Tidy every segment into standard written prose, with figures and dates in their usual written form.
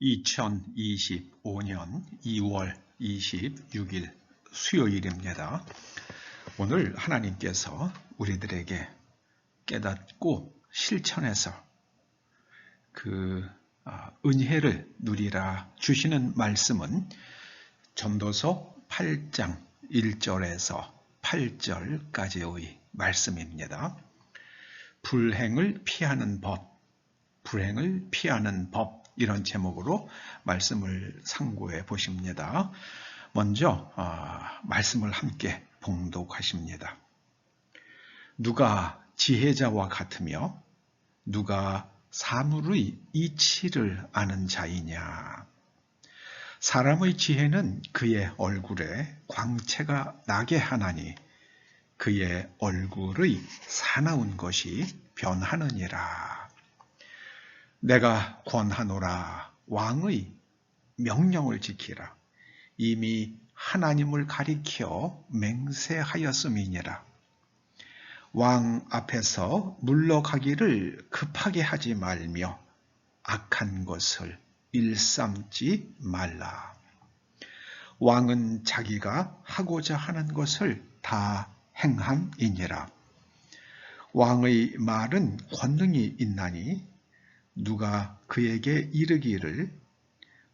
2025년 2월 26일 수요일입니다. 오늘 하나님께서 우리들에게 깨닫고 실천해서 은혜를 누리라 주시는 말씀은 전도서 8장 1절에서 8절까지의 말씀입니다. 불행을 피하는 법, 불행을 피하는 법, 이런 제목으로 말씀을 상고해 보십니다. 먼저 말씀을 함께 봉독하십니다. 누가 지혜자와 같으며 누가 사물의 이치를 아는 자이냐. 사람의 지혜는 그의 얼굴에 광채가 나게 하나니 그의 얼굴의 사나운 것이 변하느니라. 내가 권하노라. 왕의 명령을 지키라. 이미 하나님을 가리켜 맹세하였음이니라. 왕 앞에서 물러가기를 급하게 하지 말며 악한 것을 일삼지 말라. 왕은 자기가 하고자 하는 것을 다 행함이니라. 왕의 말은 권능이 있나니 누가 그에게 이르기를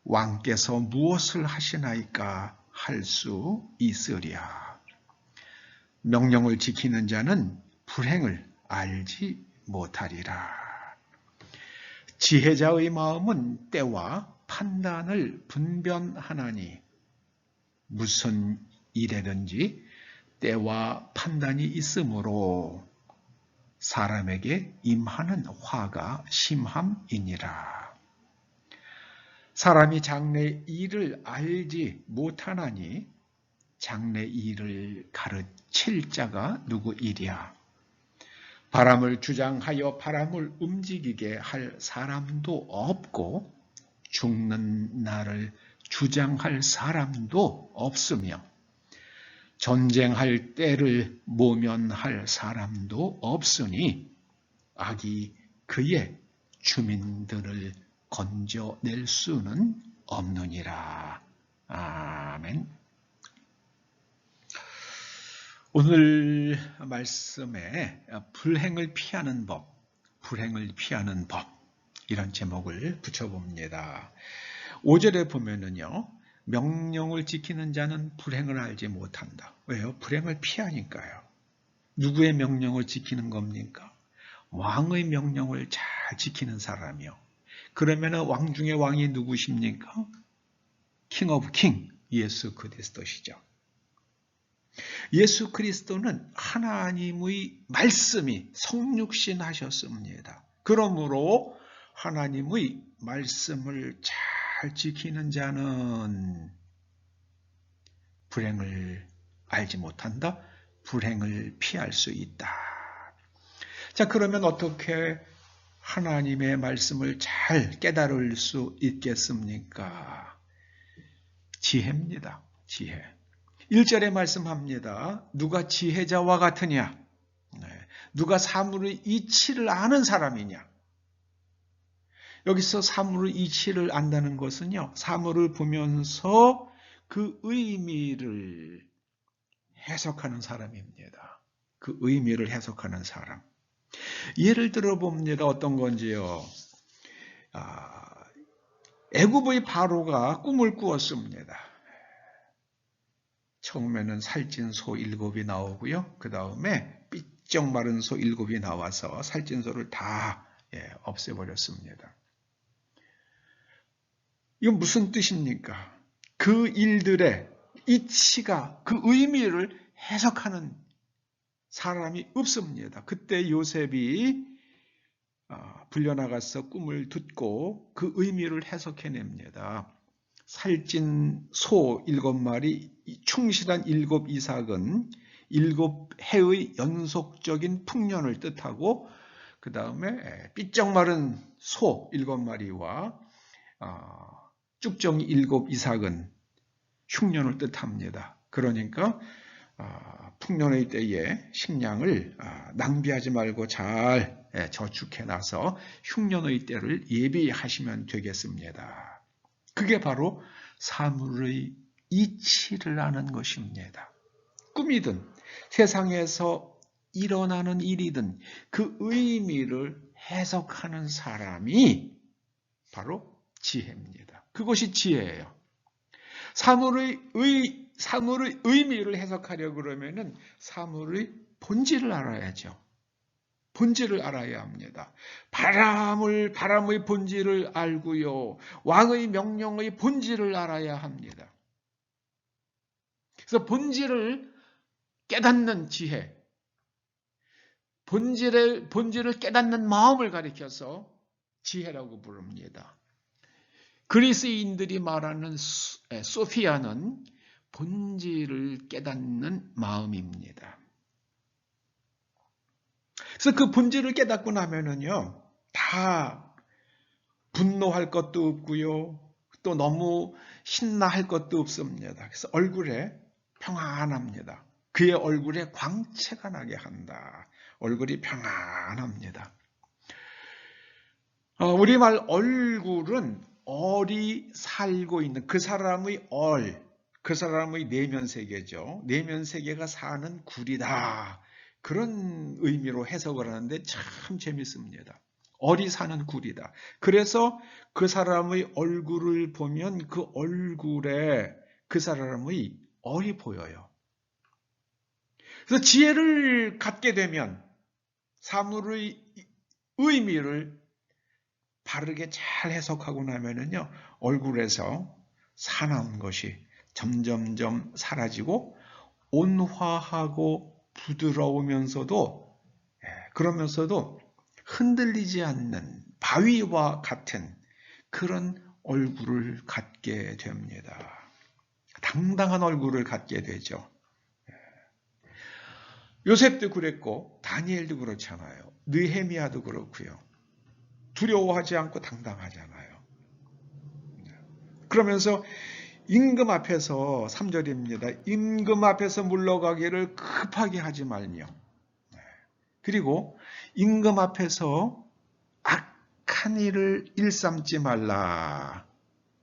왕께서 무엇을 하시나이까 할 수 있으랴. 명령을 지키는 자는 불행을 알지 못하리라. 지혜자의 마음은 때와 판단을 분별하나니 무슨 일에든지 때와 판단이 있으므로 사람에게 임하는 화가 심함이니라. 사람이 장래 일을 알지 못하나니 장래 일을 가르칠 자가 누구이랴. 바람을 주장하여 바람을 움직이게 할 사람도 없고 죽는 날을 주장할 사람도 없으며 전쟁할 때를 모면할 사람도 없으니 악이 그의 주민들을 건져낼 수는 없느니라. 아멘. 오늘 말씀에 불행을 피하는 법, 불행을 피하는 법, 이런 제목을 붙여봅니다. 5절에 보면은요, 명령을 지키는 자는 불행을 알지 못한다. 왜요? 불행을 피하니까요. 누구의 명령을 지키는 겁니까? 왕의 명령을 잘 지키는 사람이요. 그러면 왕 중에 왕이 누구십니까? 킹 오브 킹, 예수 그리스도시죠. 예수 그리스도는 하나님의 말씀이 성육신 하셨습니다. 그러므로 하나님의 말씀을 잘 지키는 자는 불행을 알지 못한다. 불행을 피할 수 있다. 자, 그러면 어떻게 하나님의 말씀을 잘 깨달을 수 있겠습니까? 지혜입니다. 지혜. 1절에 말씀합니다. 누가 지혜자와 같으냐? 누가 사물의 이치를 아는 사람이냐? 여기서 사물의 이치를 안다는 것은요, 사물을 보면서 그 의미를 해석하는 사람입니다. 그 의미를 해석하는 사람. 예를 들어 봅니다. 어떤 건지요. 애굽의 바로가 꿈을 꾸었습니다. 처음에는 살찐 소 7이 나오고요. 그 다음에 삐쩍 마른 소 7이 나와서 살찐 소를 다 없애버렸습니다. 이건 무슨 뜻입니까? 그 일들의 이치가, 그 의미를 해석하는 사람이 없습니다. 그때 요셉이 불려나가서 꿈을 듣고 그 의미를 해석해냅니다. 살찐 소 7마리, 충실한 7 이삭은 7해의 연속적인 풍년을 뜻하고, 그 다음에 삐쩍 마른 소 7마리와 쭉정이 7 이삭은 흉년을 뜻합니다. 그러니까 풍년의 때에 식량을 낭비하지 말고 잘 저축해놔서 흉년의 때를 예비하시면 되겠습니다. 그게 바로 사물의 이치를 아는 것입니다. 꿈이든 세상에서 일어나는 일이든 그 의미를 해석하는 사람이 바로 지혜입니다. 그것이 지혜예요. 사물의 의미를 해석하려고 그러면은 사물의 본질을 알아야죠. 본질을 알아야 합니다. 바람의 본질을 알고요. 왕의 명령의 본질을 알아야 합니다. 그래서 본질을 깨닫는 지혜, 본질을 깨닫는 마음을 가리켜서 지혜라고 부릅니다. 그리스인들이 말하는 소피아는 본질을 깨닫는 마음입니다. 그래서 그 본질을 깨닫고 나면은요, 다 분노할 것도 없고요, 또 너무 신나할 것도 없습니다. 그래서 얼굴에 평안합니다. 그의 얼굴에 광채가 나게 한다. 얼굴이 평안합니다. 우리말 얼굴은 얼이 살고 있는 그 사람의 그 사람의 내면 세계죠. 내면 세계가 사는 굴이다. 그런 의미로 해석을 하는데 참 재밌습니다. 얼이 사는 굴이다. 그래서 그 사람의 얼굴을 보면 그 얼굴에 그 사람의 얼이 보여요. 그래서 지혜를 갖게 되면 사물의 의미를 바르게 잘 해석하고 나면은요, 얼굴에서 사나운 것이 점점점 사라지고 온화하고 부드러우면서도 그러면서도 흔들리지 않는 바위와 같은 그런 얼굴을 갖게 됩니다. 당당한 얼굴을 갖게 되죠. 요셉도 그랬고 다니엘도 그렇잖아요. 느헤미야도 그렇고요. 두려워하지 않고 당당하잖아요. 그러면서 임금 앞에서 3절입니다. 임금 앞에서 물러가기를 급하게 하지 말며 그리고 임금 앞에서 악한 일을 일삼지 말라.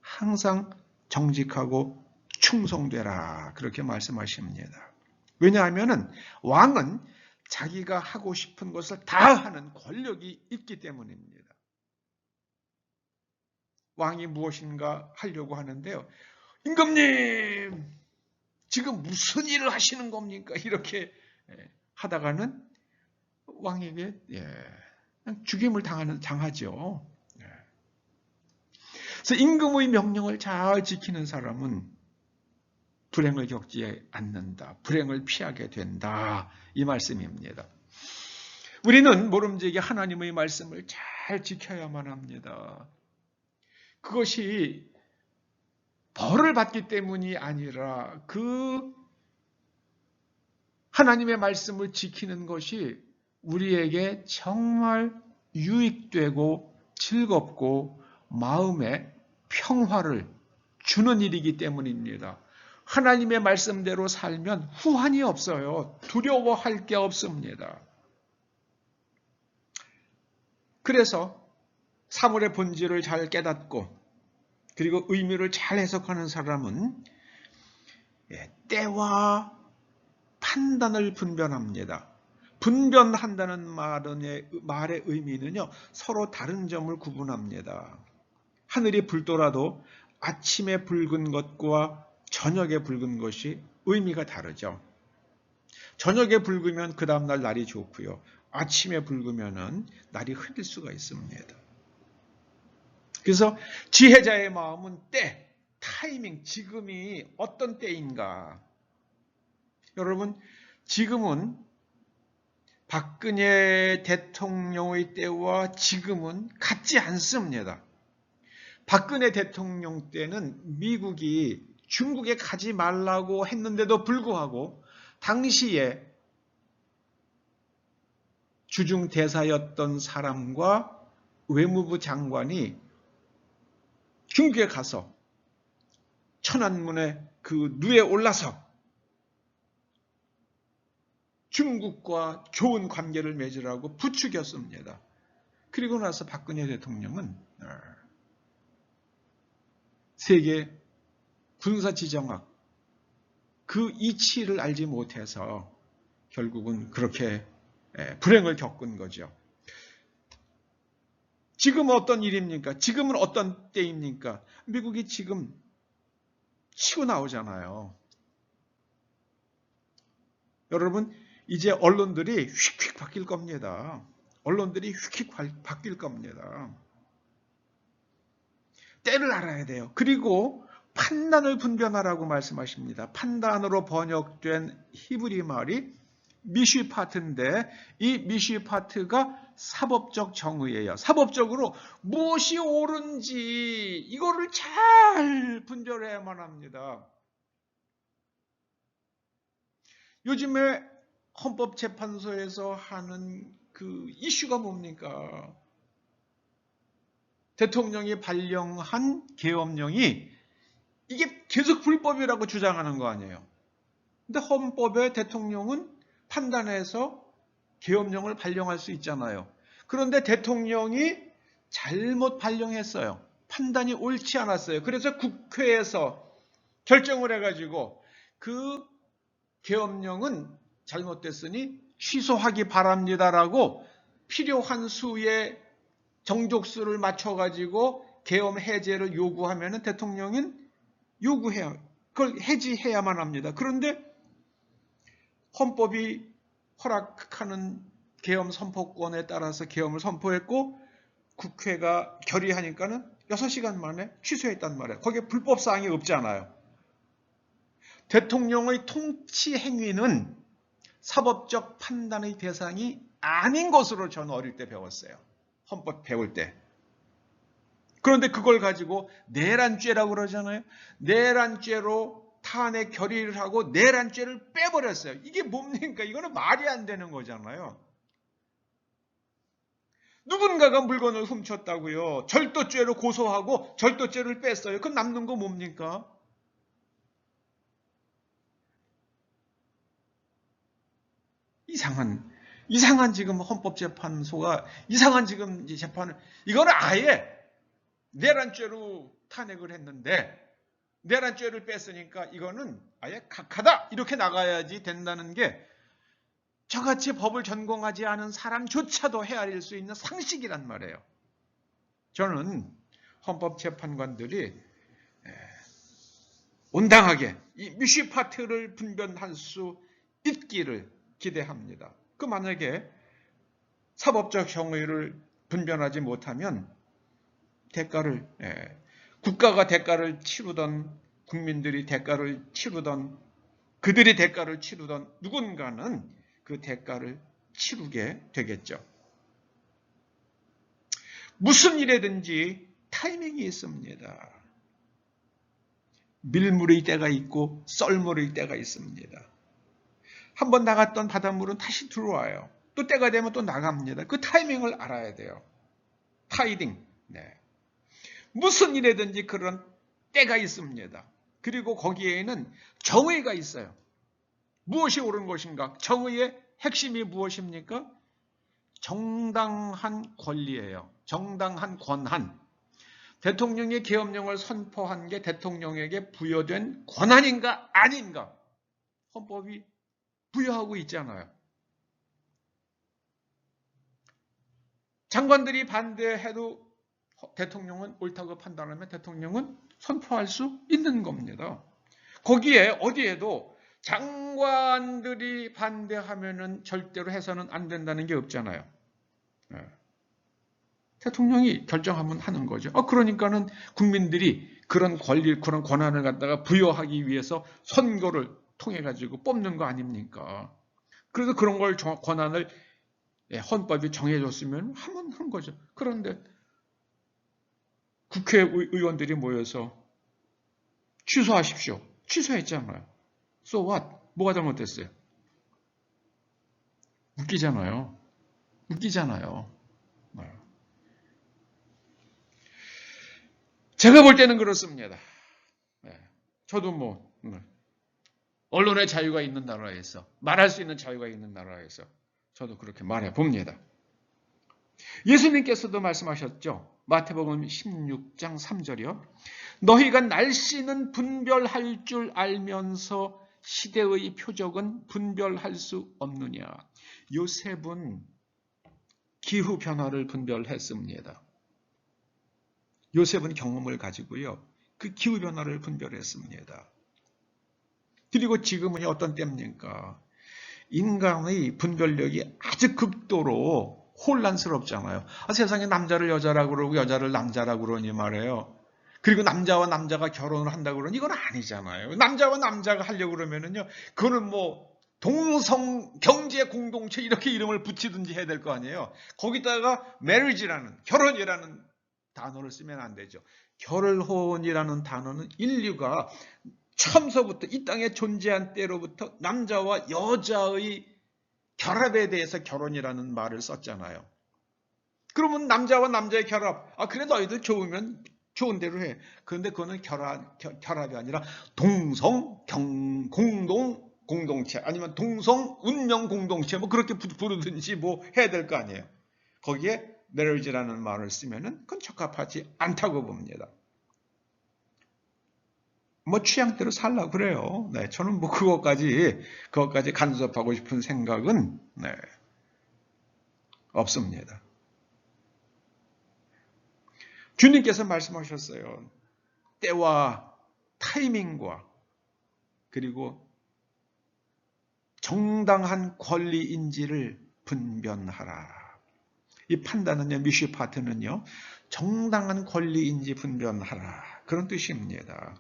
항상 정직하고 충성되라. 그렇게 말씀하십니다. 왜냐하면 왕은 자기가 하고 싶은 것을 다 하는 권력이 있기 때문입니다. 왕이 무엇인가 하려고 하는데요. 임금님, 지금 무슨 일을 하시는 겁니까? 이렇게 하다가는 왕에게 죽임을 당하죠. 그래서 임금의 명령을 잘 지키는 사람은 불행을 겪지 않는다. 불행을 피하게 된다. 이 말씀입니다. 우리는 모름지기 하나님의 말씀을 잘 지켜야만 합니다. 그것이 벌을 받기 때문이 아니라 그 하나님의 말씀을 지키는 것이 우리에게 정말 유익되고 즐겁고 마음에 평화를 주는 일이기 때문입니다. 하나님의 말씀대로 살면 후환이 없어요. 두려워할 게 없습니다. 그래서 사물의 본질을 잘 깨닫고 그리고 의미를 잘 해석하는 사람은 때와 판단을 분별합니다. 분별한다는 말의 의미는요, 서로 다른 점을 구분합니다. 하늘이 붉더라도 아침에 붉은 것과 저녁에 붉은 것이 의미가 다르죠. 저녁에 붉으면 그 다음날 날이 좋고요. 아침에 붉으면 날이 흐릴 수가 있습니다. 그래서 지혜자의 마음은 때, 타이밍, 지금이 어떤 때인가. 여러분, 지금은 박근혜 대통령의 때와 지금은 같지 않습니다. 박근혜 대통령 때는 미국이 중국에 가지 말라고 했는데도 불구하고 당시에 주중 대사였던 사람과 외무부 장관이 중국에 가서 천안문에 그 누에 올라서 중국과 좋은 관계를 맺으라고 부추겼습니다. 그리고 나서 박근혜 대통령은 세계 군사지정학 그 이치를 알지 못해서 결국은 그렇게 불행을 겪은 거죠. 지금 어떤 일입니까? 지금은 어떤 때입니까? 미국이 지금 치고 나오잖아요. 여러분, 이제 언론들이 휙휙 바뀔 겁니다. 언론들이 휙휙 바뀔 겁니다. 때를 알아야 돼요. 그리고 판단을 분별하라고 말씀하십니다. 판단으로 번역된 히브리 말이 미쉬파트인데 이 미쉬파트가 사법적 정의예요. 사법적으로 무엇이 옳은지 이거를 잘 분별해야만 합니다. 요즘에 헌법재판소에서 하는 그 이슈가 뭡니까? 대통령이 발령한 계엄령이 이게 계속 불법이라고 주장하는 거 아니에요. 근데 헌법에 대통령은 판단해서 계엄령을 발령할 수 있잖아요. 그런데 대통령이 잘못 발령했어요. 판단이 옳지 않았어요. 그래서 국회에서 결정을 해가지고 그 계엄령은 잘못됐으니 취소하기 바랍니다라고 필요한 수의 정족수를 맞춰가지고 계엄 해제를 요구하면 대통령은 그걸 해지해야만 합니다. 그런데 헌법이 허락하는 계엄 선포권에 따라서 계엄을 선포했고 국회가 결의하니까는 6시간 만에 취소했단 말이에요. 거기에 불법사항이 없잖아요. 대통령의 통치 행위는 사법적 판단의 대상이 아닌 것으로 저는 어릴 때 배웠어요. 헌법 배울 때. 그런데 그걸 가지고 내란죄라고 그러잖아요. 내란죄로 탄핵 결의를 하고 내란죄를 빼버렸어요. 이게 뭡니까? 이거는 말이 안 되는 거잖아요. 누군가가 물건을 훔쳤다고요. 절도죄로 고소하고 절도죄를 뺐어요. 그럼 남는 거 뭡니까? 이상한 지금 헌법재판소가 이상한 지금 재판을 이거는 아예 내란죄로 탄핵을 했는데 내란죄를 뺐으니까 이거는 아예 각하다 이렇게 나가야지 된다는 게 저같이 법을 전공하지 않은 사람조차도 헤아릴 수 있는 상식이란 말이에요. 저는 헌법재판관들이 온당하게 이 미쉬파트를 분별할 수 있기를 기대합니다. 그 만약에 사법적 정의를 분별하지 못하면 국가가 대가를 치르던 국민들이 대가를 치르던 그들이 대가를 치르던 누군가는 그 대가를 치르게 되겠죠. 무슨 일에든지 타이밍이 있습니다. 밀물의 때가 있고 썰물의 때가 있습니다. 한번 나갔던 바닷물은 다시 들어와요. 또 때가 되면 또 나갑니다. 그 타이밍을 알아야 돼요. 타이딩. 무슨 일에든지 그런 때가 있습니다. 그리고 거기에는 정의가 있어요. 무엇이 옳은 것인가? 정의의 핵심이 무엇입니까? 정당한 권리예요. 정당한 권한. 대통령이 계엄령을 선포한 게 대통령에게 부여된 권한인가 아닌가? 헌법이 부여하고 있잖아요. 장관들이 반대해도 대통령은 옳다고 판단하면 대통령은 선포할 수 있는 겁니다. 거기에 어디에도 장관들이 반대하면은 절대로 해서는 안 된다는 게 없잖아요. 대통령이 결정하면 하는 거죠. 그러니까는 국민들이 그런 권리, 그런 권한을 갖다가 부여하기 위해서 선거를 통해 가지고 뽑는 거 아닙니까? 그래서 그런 걸 권한을 헌법이 정해줬으면 하면 한 거죠. 그런데 국회의원들이 모여서 취소하십시오. 취소했잖아요. So what? 뭐가 잘못됐어요? 웃기잖아요. 제가 볼 때는 그렇습니다. 저도 언론의 자유가 있는 나라에서 말할 수 있는 자유가 있는 나라에서 저도 그렇게 말해 봅니다. 예수님께서도 말씀하셨죠. 마태복음 16장 3절이요. 너희가 날씨는 분별할 줄 알면서 시대의 표적은 분별할 수 없느냐. 요셉은 기후 변화를 분별했습니다. 요셉은 경험을 가지고요. 그 기후 변화를 분별했습니다. 그리고 지금은 어떤 때입니까? 인간의 분별력이 아주 극도로 혼란스럽잖아요. 세상에 남자를 여자라고 그러고 여자를 남자라고 그러니 말이에요. 그리고 남자와 남자가 결혼을 한다고 그러니 이건 아니잖아요. 남자와 남자가 하려고 그러면은요, 그거는 뭐 동성 경제 공동체 이렇게 이름을 붙이든지 해야 될 거 아니에요. 거기다가 marriage라는 결혼이라는 단어를 쓰면 안 되죠. 결혼이라는 단어는 인류가 처음서부터 이 땅에 존재한 때로부터 남자와 여자의 결합에 대해서 결혼이라는 말을 썼잖아요. 그러면 남자와 남자의 결합, 그래 너희들 좋으면 좋은 대로 해. 그런데 그거는 결합이 아니라 동성 공동 공동체 아니면 동성 운명 공동체 뭐 그렇게 부르든지 뭐 해야 될 거 아니에요. 거기에 marriage라는 말을 쓰면은 그건 적합하지 않다고 봅니다. 뭐 취향대로 살라고 그래요. 네, 저는 뭐 그것까지 간섭하고 싶은 생각은 없습니다. 주님께서 말씀하셨어요. 때와 타이밍과 그리고 정당한 권리인지를 분별하라. 이 판단은요, 미슈파트는요, 정당한 권리인지 분별하라. 그런 뜻입니다.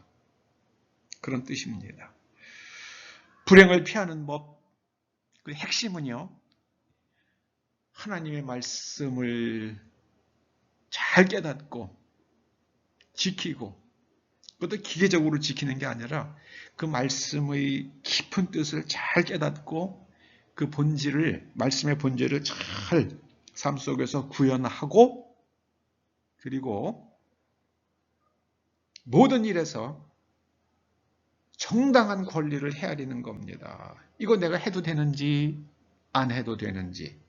그런 뜻입니다. 불행을 피하는 법, 그 핵심은요, 하나님의 말씀을 잘 깨닫고 지키고, 그것도 기계적으로 지키는 게 아니라 그 말씀의 깊은 뜻을 잘 깨닫고 그 본질을, 말씀의 본질을 잘 삶 속에서 구현하고, 그리고 모든 일에서 정당한 권리를 헤아리는 겁니다. 이거 내가 해도 되는지 안 해도 되는지.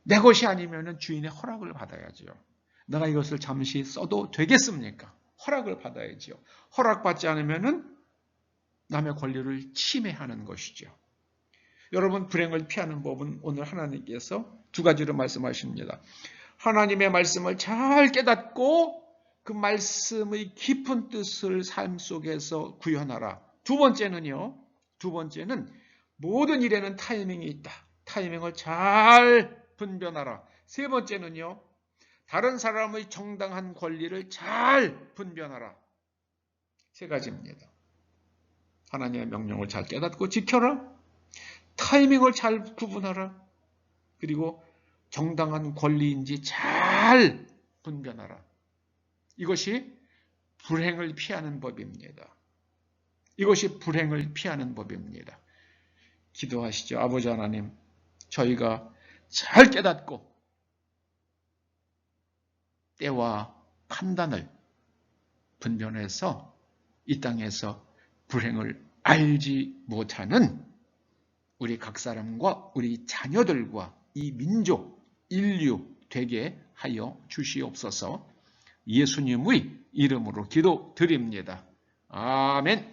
내 것이 아니면 주인의 허락을 받아야죠. 내가 이것을 잠시 써도 되겠습니까? 허락을 받아야죠. 허락받지 않으면 남의 권리를 침해하는 것이죠. 여러분, 불행을 피하는 법은 오늘 하나님께서 두 가지로 말씀하십니다. 하나님의 말씀을 잘 깨닫고 그 말씀의 깊은 뜻을 삶 속에서 구현하라. 두 번째는 모든 일에는 타이밍이 있다. 타이밍을 잘 분별하라. 세 번째는요, 다른 사람의 정당한 권리를 잘 분별하라. 세 가지입니다. 하나님의 명령을 잘 깨닫고 지켜라. 타이밍을 잘 구분하라. 그리고 정당한 권리인지 잘 분별하라. 이것이 불행을 피하는 법입니다. 이것이 불행을 피하는 법입니다. 기도하시죠. 아버지 하나님, 저희가 잘 깨닫고 때와 판단을 분별해서 이 땅에서 불행을 알지 못하는 우리 각 사람과 우리 자녀들과 이 민족, 인류 되게 하여 주시옵소서. 예수님의 이름으로 기도드립니다. 아멘.